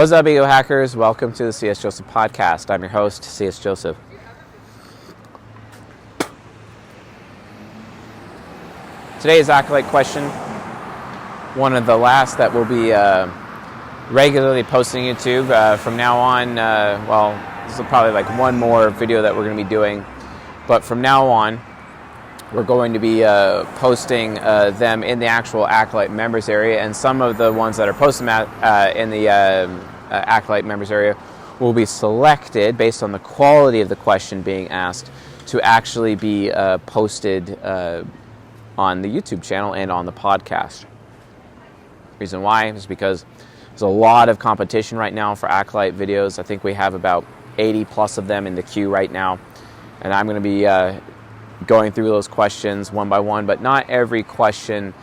What's up, ego hackers? Welcome to the CS Joseph podcast. I'm your host, CS Joseph. Today's Acolyle question, one of the last that we'll be regularly posting YouTube. From now on, this is probably like one more video that we're going to be doing, but from now on, we're going to be posting them in the actual Acolyle members area, and some of the ones that are posted in the Acolyle members area will be selected based on the quality of the question being asked to actually be posted on the YouTube channel and on the podcast. Reason why is because there's a lot of competition right now for Acolyle videos. I think we have about 80 plus of them in the queue right now, and I'm going to be going through those questions one by one, but not every question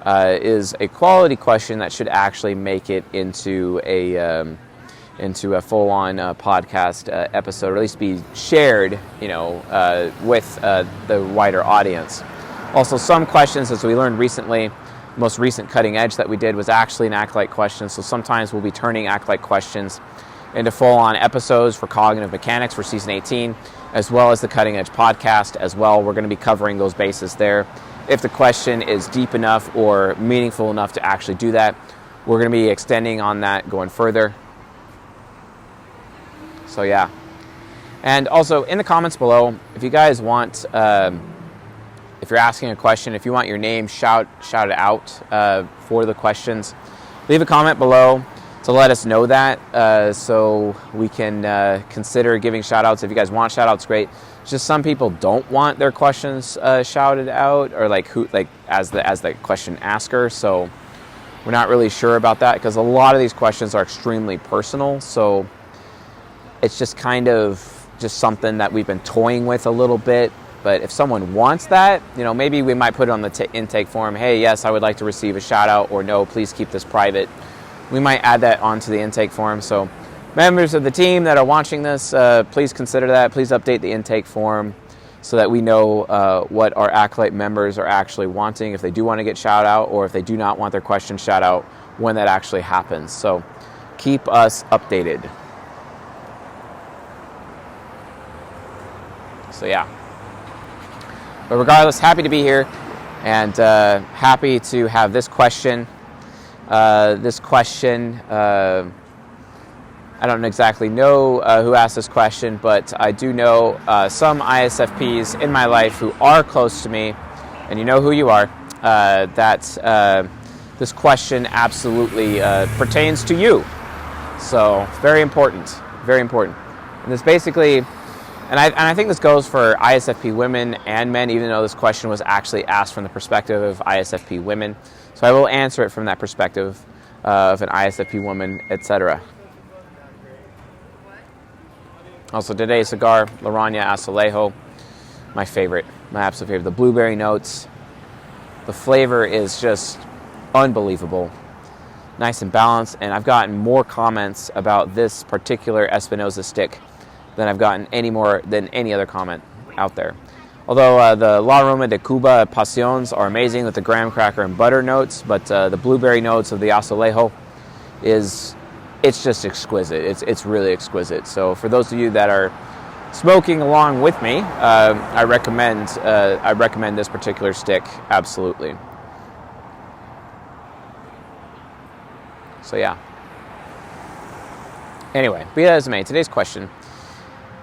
is a quality question that should actually make it into a full-on podcast episode, or at least be shared, with the wider audience. Also, some questions, as we learned recently, the most recent cutting edge that we did was actually an Acolyle question. So sometimes we'll be turning Acolyle questions into full-on episodes for Cognitive Mechanics for Season 18, as well as the Cutting Edge podcast as well. We're going to be covering those bases there. If the question is deep enough or meaningful enough to actually do that, we're going to be extending on that going further. So yeah. And also in the comments below, if you guys want, if you're asking a question, if you want your name shouted out for the questions, leave a comment below to let us know that, so we can consider giving shout outs. If you guys want shout outs, great. It's just some people don't want their questions shouted out, or as the question asker. So we're not really sure about that, because a lot of these questions are extremely personal. So it's just kind of just something that we've been toying with a little bit. But if someone wants that, maybe we might put it on the intake form. Hey, yes, I would like to receive a shout out, or no, please keep this private. We might add that onto the intake form. So members of the team that are watching this, please consider that. Please update the intake form so that we know what our Acolyle members are actually wanting, if they do want to get shout out, or if they do not want their question shout out, when that actually happens. So keep us updated. So yeah. But regardless, happy to be here, and happy to have this question. I don't exactly know who asked this question, but I do know some ISFPs in my life who are close to me, and you know who you are, that this question absolutely pertains to you. So very important, very important. And this basically, and I think this goes for ISFP women and men, even though this question was actually asked from the perspective of ISFP women. So I will answer it from that perspective of an ISFP woman, etc. Also, today's cigar, Laranja Acolyle, my favorite, my absolute favorite. The blueberry notes, the flavor is just unbelievable, nice and balanced. And I've gotten more comments about this particular Espinosa stick than I've gotten any other comment out there. Although the La Aroma de Cuba Pasiones are amazing with the graham cracker and butter notes, but the blueberry notes of the Acolyle it's just exquisite. It's really exquisite. So for those of you that are smoking along with me, I recommend this particular stick absolutely. So yeah. Anyway, be that as it may, today's question: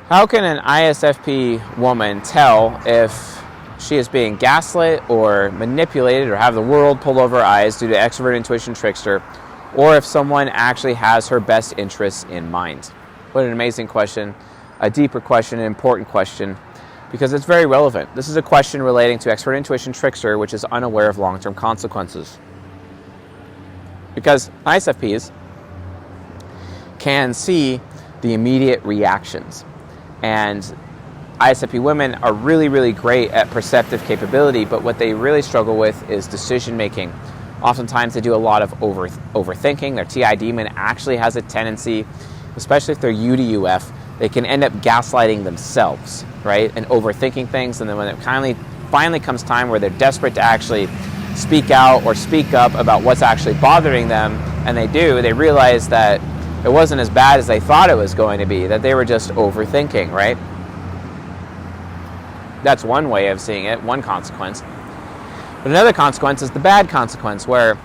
how can an ISFP woman tell if she is being gaslit or manipulated or have the world pulled over her eyes due to extrovert intuition trickster, or if someone actually has her best interests in mind? What an amazing question, a deeper question, an important question, because it's very relevant. This is a question relating to extrovert intuition trickster, which is unaware of long-term consequences. Because ISFPs can see the immediate reactions. And ISFP women are really, really great at perceptive capability, but what they really struggle with is decision making. Oftentimes they do a lot of overthinking. Their TI demon actually has a tendency, especially if they're U to UF, they can end up gaslighting themselves, right? And overthinking things, and then when it finally comes time where they're desperate to actually speak out or speak up about what's actually bothering them, and they realize that it wasn't as bad as they thought it was going to be, that they were just overthinking, right? That's one way of seeing it, one consequence. But another consequence is the bad consequence, where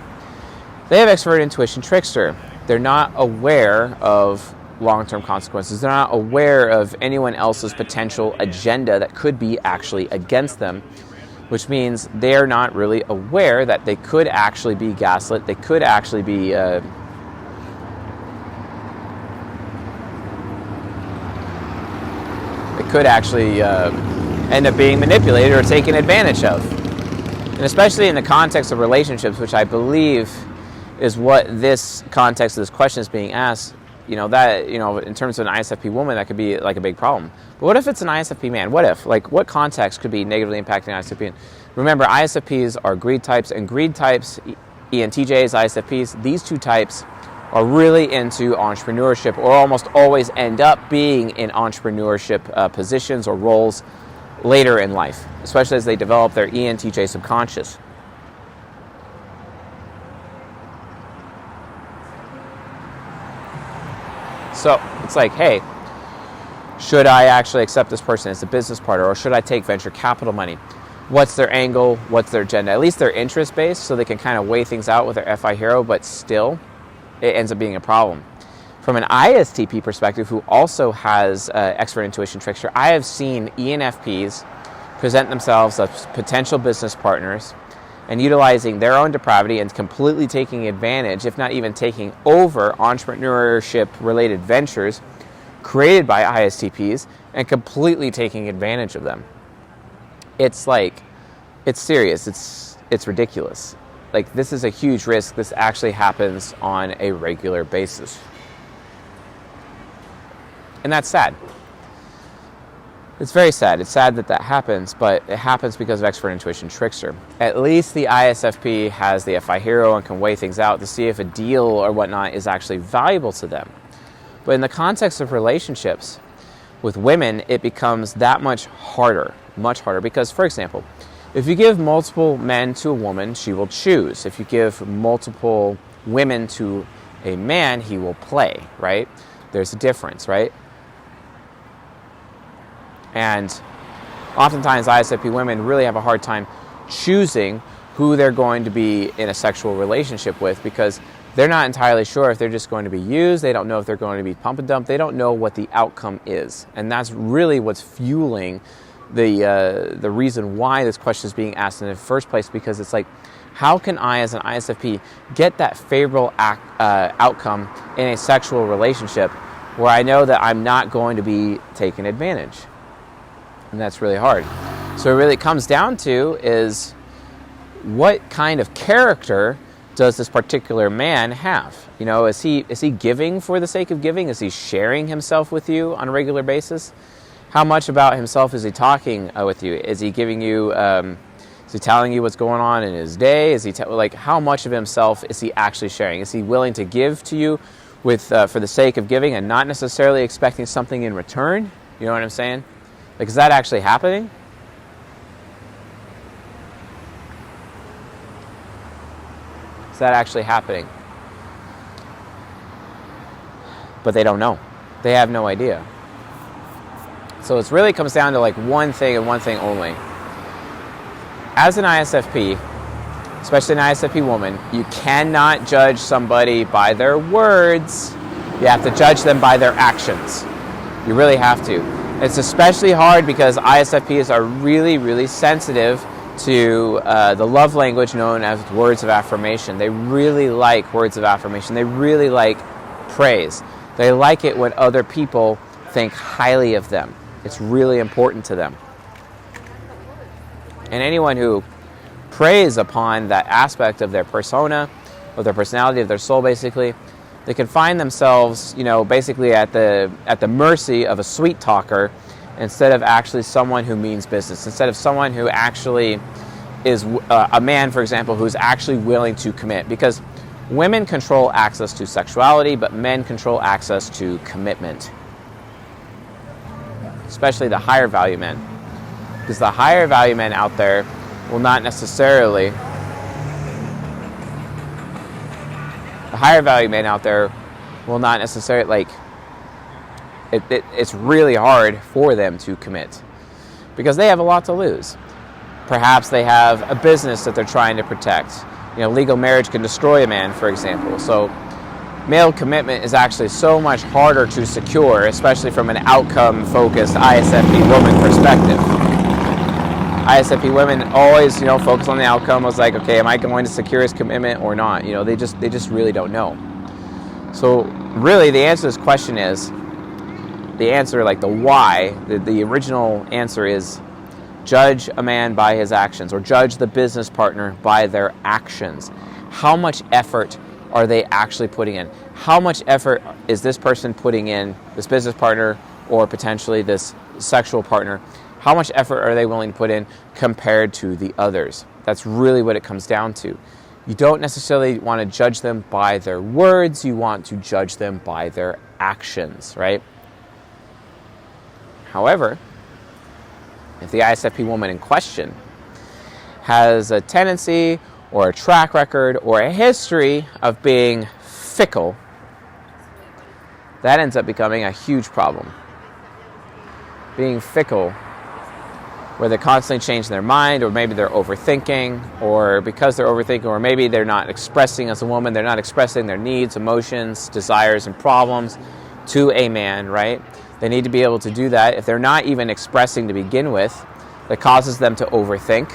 they have extrovert intuition trickster. They're not aware of long-term consequences. They're not aware of anyone else's potential agenda that could be actually against them, which means they're not really aware that they could actually be gaslit. They could actually be end up being manipulated or taken advantage of. And especially in the context of relationships, which I believe is what this context of this question is being asked, that, in terms of an ISFP woman, that could be like a big problem. But what if it's an ISFP man? What if? What context could be negatively impacting ISFP? Remember, ISFPs are greed types, and greed types, ENTJs, ISFPs, these two types are really into entrepreneurship, or almost always end up being in entrepreneurship positions or roles later in life, especially as they develop their ENTJ subconscious. So it's like, hey, should I actually accept this person as a business partner, or should I take venture capital money? What's their angle? What's their agenda? At least they're interest-based, so they can kind of weigh things out with their FI hero, but still, it ends up being a problem. From an ISTP perspective, who also has extrovert intuition trickster, I have seen ENFPs present themselves as potential business partners and utilizing their own depravity and completely taking advantage, if not even taking over, entrepreneurship-related ventures created by ISTPs and completely taking advantage of them. It's serious. It's ridiculous. This is a huge risk. This actually happens on a regular basis. And that's sad. It's very sad. It's sad that happens, but it happens because of extrovert intuition trickster. At least the ISFP has the FI hero and can weigh things out to see if a deal or whatnot is actually valuable to them. But in the context of relationships with women, it becomes that much harder, because, for example, if you give multiple men to a woman, she will choose. If you give multiple women to a man, he will play, right? There's a difference, right? And oftentimes ISFP women really have a hard time choosing who they're going to be in a sexual relationship with, because they're not entirely sure if they're just going to be used. They don't know if they're going to be pump and dump. They don't know what the outcome is. And that's really what's fueling the reason why this question is being asked in the first place, because it's like, how can I, as an ISFP, get that favorable outcome in a sexual relationship where I know that I'm not going to be taken advantage? And that's really hard. So it really comes down to is, what kind of character does this particular man have? Is he giving for the sake of giving? Is he sharing himself with you on a regular basis? How much about himself is he talking with you? Is he giving you, is he telling you what's going on in his day? Is he how much of himself is he actually sharing? Is he willing to give to you with for the sake of giving and not necessarily expecting something in return? You know what I'm saying? Is that actually happening? Is that actually happening? But they don't know. They have no idea. So it really comes down to one thing and one thing only. As an ISFP, especially an ISFP woman, you cannot judge somebody by their words. You have to judge them by their actions. You really have to. It's especially hard because ISFPs are really, really sensitive to the love language known as words of affirmation. They really like words of affirmation. They really like praise. They like it when other people think highly of them. It's really important to them. And anyone who preys upon that aspect of their persona, of their personality, of their soul, basically, they can find themselves, basically at the mercy of a sweet talker, instead of actually someone who means business, instead of someone who actually is a man, for example, who's actually willing to commit. Because women control access to sexuality, but men control access to commitment. Especially the higher value men. Because the higher value men out there will not necessarily... will not necessarily, it's really hard for them to commit because they have a lot to lose. Perhaps they have a business that they're trying to protect. Legal marriage can destroy a man, for example. So male commitment is actually so much harder to secure, especially from an outcome-focused ISFP woman perspective. ISFP women always, focus on the outcome. I was like, okay, am I going to secure his commitment or not? They just really don't know. So really, the answer to this question is, the answer, the why, the original answer is, judge a man by his actions, or judge the business partner by their actions. How much effort are they actually putting in? How much effort is this person putting in, this business partner or potentially this sexual partner? How much effort are they willing to put in compared to the others? That's really what it comes down to. You don't necessarily want to judge them by their words. You want to judge them by their actions, right? However, if the ISFP woman in question has a tendency or a track record or a history of being fickle, that ends up becoming a huge problem. Being fickle, where they're constantly changing their mind, or maybe they're overthinking, or because they're overthinking, or maybe they're not expressing as a woman, they're not expressing their needs, emotions, desires, and problems to a man, right? They need to be able to do that. If they're not even expressing to begin with, that causes them to overthink.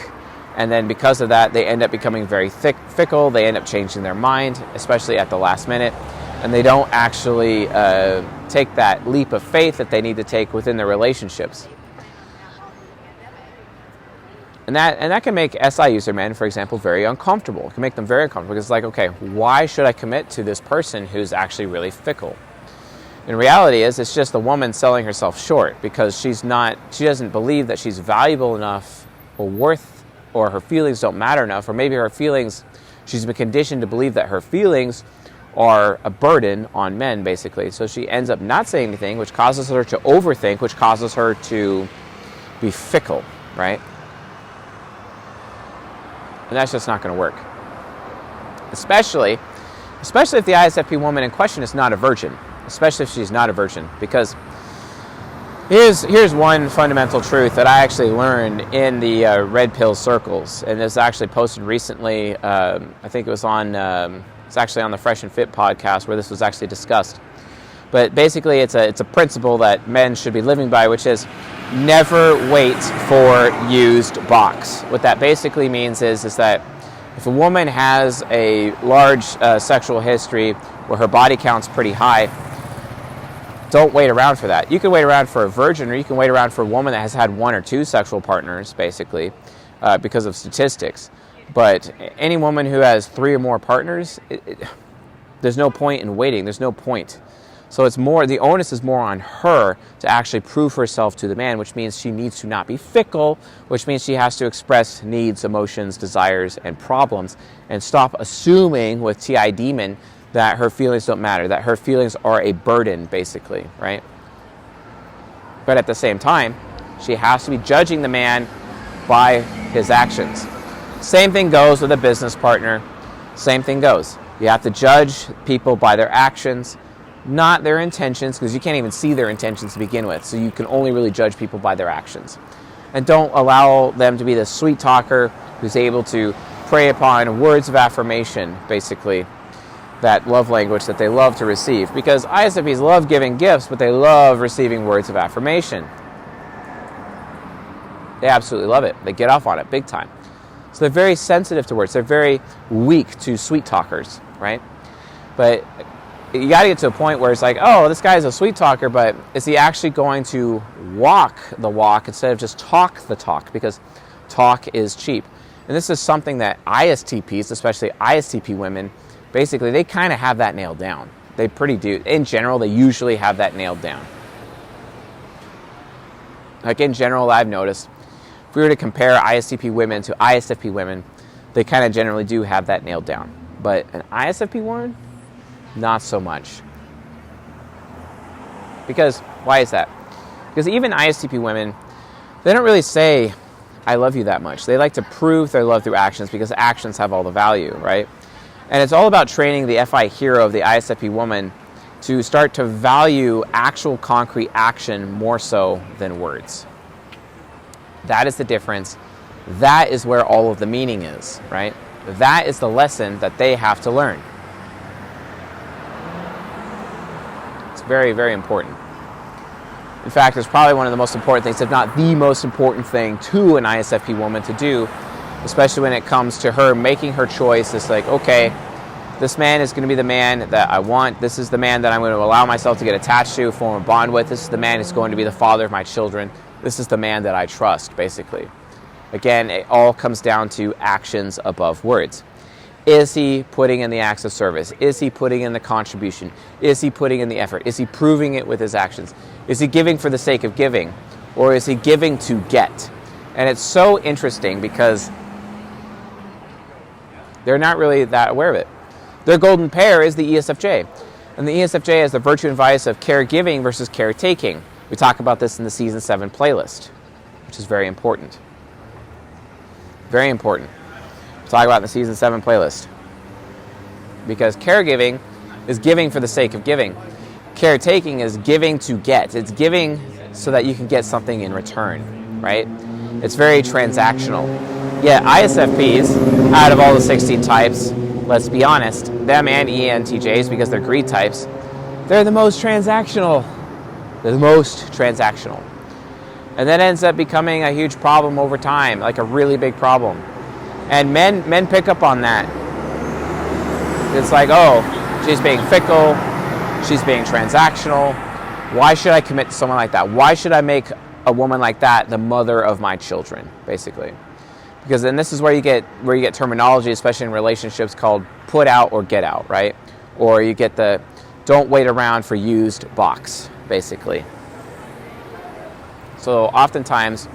And then because of that, they end up becoming very fickle. They end up changing their mind, especially at the last minute. And they don't actually take that leap of faith that they need to take within their relationships. And that can make SI user men, for example, very uncomfortable. It can make them very uncomfortable because it's like, okay, why should I commit to this person who's actually really fickle? In reality, it's just the woman selling herself short because she doesn't believe that she's valuable enough or worth, or her feelings don't matter enough, or maybe her feelings, she's been conditioned to believe that her feelings are a burden on men, basically. So she ends up not saying anything, which causes her to overthink, which causes her to be fickle, right? And that's just not going to work. Especially if the ISFP woman in question is not a virgin. Especially if she's not a virgin, because here's one fundamental truth that I actually learned in the red pill circles, and this was actually posted recently. I think it was it's actually on the Fresh and Fit podcast where this was actually discussed. But basically, it's a principle that men should be living by, which is never wait for used box. What that basically means is that if a woman has a large sexual history where her body count's pretty high, don't wait around for that. You can wait around for a virgin, or you can wait around for a woman that has had 1 or 2 sexual partners, basically, because of statistics. But any woman who has 3 or more partners, there's no point in waiting. There's no point. So the onus is more on her to actually prove herself to the man, which means she needs to not be fickle, which means she has to express needs, emotions, desires, and problems, and stop assuming with TI Demon that her feelings don't matter, that her feelings are a burden, basically, right? But at the same time, she has to be judging the man by his actions. Same thing goes with a business partner. Same thing goes. You have to judge people by their actions, not their intentions, because you can't even see their intentions to begin with. So you can only really judge people by their actions. And don't allow them to be the sweet talker who's able to prey upon words of affirmation, basically, that love language that they love to receive. Because ISFPs love giving gifts, but they love receiving words of affirmation. They absolutely love it. They get off on it big time. So they're very sensitive to words. They're very weak to sweet talkers, right? But you got to get to a point where it's like, oh, this guy's a sweet talker, but is he actually going to walk the walk instead of just talk the talk? Because talk is cheap. And this is something that ISTPs, especially ISTP women, basically, they kind of have that nailed down. They pretty do. In general, they usually have that nailed down. Like in general, I've noticed, if we were to compare ISTP women to ISFP women, they kind of generally do have that nailed down. But an ISFP woman, not so much. Because, why is that? Because even ISTP women, they don't really say, I love you that much. They like to prove their love through actions because actions have all the value, right? And it's all about training the FI hero of the ISFP woman to start to value actual concrete action more so than words. That is the difference. That is where all of the meaning is, right? That is the lesson that they have to learn. It's very, very important. In fact, it's probably one of the most important things, if not the most important thing to an ISFP woman to do, especially when it comes to her making her choice. It's like, okay, this man is going to be the man that I want. This is the man that I'm going to allow myself to get attached to, form a bond with. This is the man who's going to be the father of my children. This is the man that I trust, basically. Again, it all comes down to actions above words. Is he putting in the acts of service? Is he putting in the contribution? Is he putting in the effort? Is he proving it with his actions? Is he giving for the sake of giving? Or is he giving to get? And it's so interesting because they're not really that aware of it. Their golden pair is the ESFJ. And the ESFJ has the virtue and vice of caregiving versus caretaking. We talk about this in the Season 7 playlist, which is very important. Very important. We'll talk about it in the Season 7 playlist. Because caregiving is giving for the sake of giving. Caretaking is giving to get. It's giving so that you can get something in return, right? It's very transactional. Yeah, ISFPs, out of all the 16 types, let's be honest, them and ENTJs, because they're greed types, they're the most transactional. They're the most transactional. And that ends up becoming a huge problem over time, like a really big problem. And men pick up on that. It's like, oh, she's being fickle, she's being transactional. Why should I commit to someone like that? Why should I make a woman like that the mother of my children, basically? Because then this is where you get terminology, especially in relationships, called put out or get out, right? Or you get the don't wait around for used box, basically. So oftentimes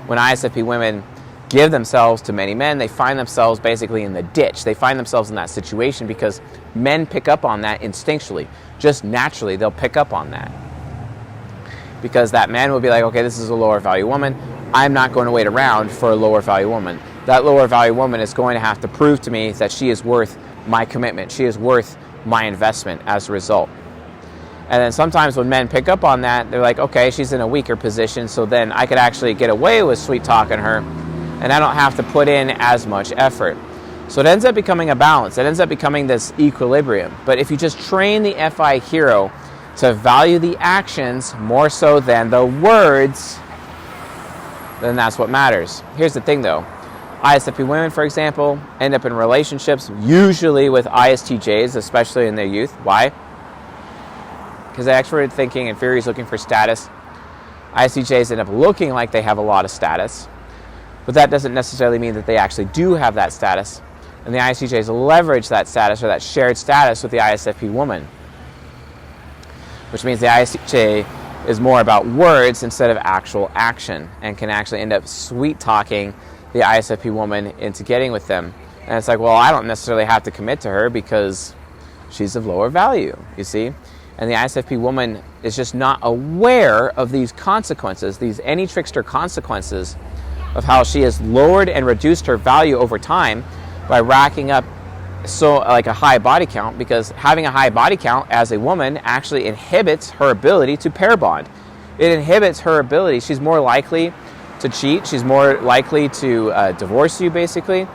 when ISFP women give themselves to many men, they find themselves basically in the ditch. They find themselves in that situation because men pick up on that instinctually. Just naturally, they'll pick up on that. Because that man will be like, okay, this is a lower value woman. I'm not going to wait around for a lower value woman. That lower value woman is going to have to prove to me that she is worth my commitment. She is worth my investment as a result. And then sometimes when men pick up on that, they're like, okay, she's in a weaker position, so then I could actually get away with sweet talking her, and I don't have to put in as much effort. So it ends up becoming a balance. It ends up becoming this equilibrium. But if you just train the FI hero to value the actions more so than the words, then that's what matters. Here's the thing though. ISFP women, for example, end up in relationships usually with ISTJs, especially in their youth. Why? Because they're extroverted thinking and fear is looking for status. ISTJs end up looking like they have a lot of status, but that doesn't necessarily mean that they actually do have that status. And the ISTJs leverage that status or that shared status with the ISFP woman, which means the ISTJ is more about words instead of actual action and can actually end up sweet talking the ISFP woman into getting with them. And it's like, well, I don't necessarily have to commit to her because she's of lower value, you see? And the ISFP woman is just not aware of these consequences, these any trickster consequences of how she has lowered and reduced her value over time by racking up like a high body count, because having a high body count as a woman actually inhibits her ability to pair bond. It inhibits her ability. She's more likely to cheat. She's more likely to divorce you, basically.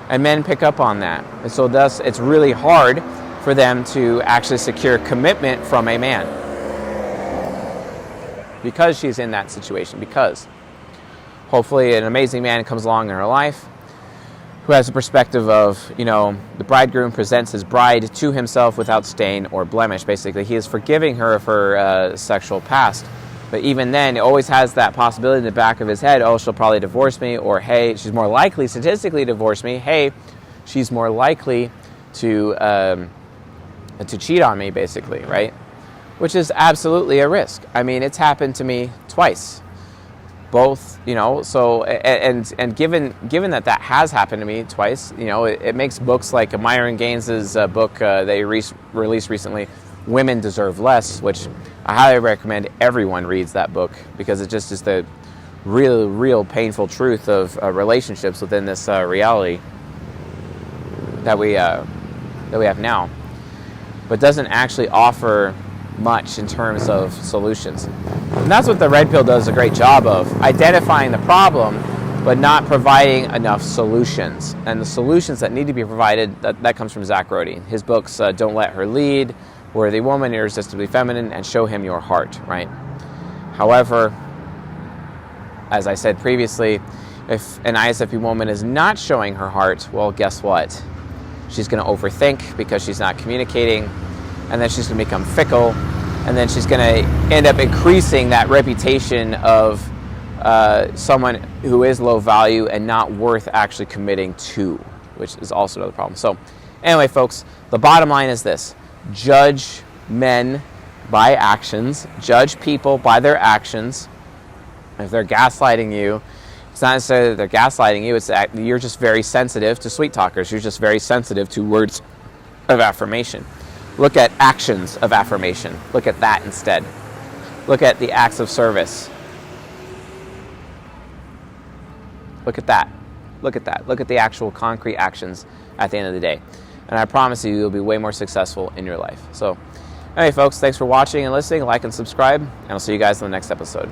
And men pick up on that. And so thus it's really hard for them to actually secure commitment from a man because she's in that situation. Because hopefully an amazing man comes along in her life who has a perspective of, the bridegroom presents his bride to himself without stain or blemish. Basically, he is forgiving her of her sexual past. But even then, it always has that possibility in the back of his head, oh, she'll probably divorce me, or hey, she's more likely statistically to divorce me. Hey, she's more likely to cheat on me, basically, right? Which is absolutely a risk. I mean, it's happened to me twice. Both, so, and given that has happened to me twice, it makes books like Myron Gaines's book they released recently, Women Deserve Less, which I highly recommend everyone reads that book, because it just is the real painful truth of relationships within this reality that we have now, but doesn't actually offer much in terms of solutions. And that's what the red pill does a great job of, identifying the problem, but not providing enough solutions. And the solutions that need to be provided, that comes from Zach Brody. His books, Don't Let Her Lead, Worthy Woman, Irresistibly Feminine, and Show Him Your Heart, right? However, as I said previously, if an ISFP woman is not showing her heart, well, guess what? She's going to overthink because she's not communicating, and then she's going to become fickle, and then she's going to end up increasing that reputation of someone who is low value and not worth actually committing to, which is also another problem. So anyway, folks, the bottom line is this: judge men by actions, judge people by their actions. If they're gaslighting you, it's not necessarily that they're gaslighting you, it's that you're just very sensitive to sweet talkers. You're just very sensitive to words of affirmation. Look at actions of affirmation. Look at that instead. Look at the acts of service. Look at that. Look at that. Look at the actual concrete actions at the end of the day. And I promise you, you'll be way more successful in your life. So, anyway, folks, thanks for watching and listening. Like and subscribe, and I'll see you guys in the next episode.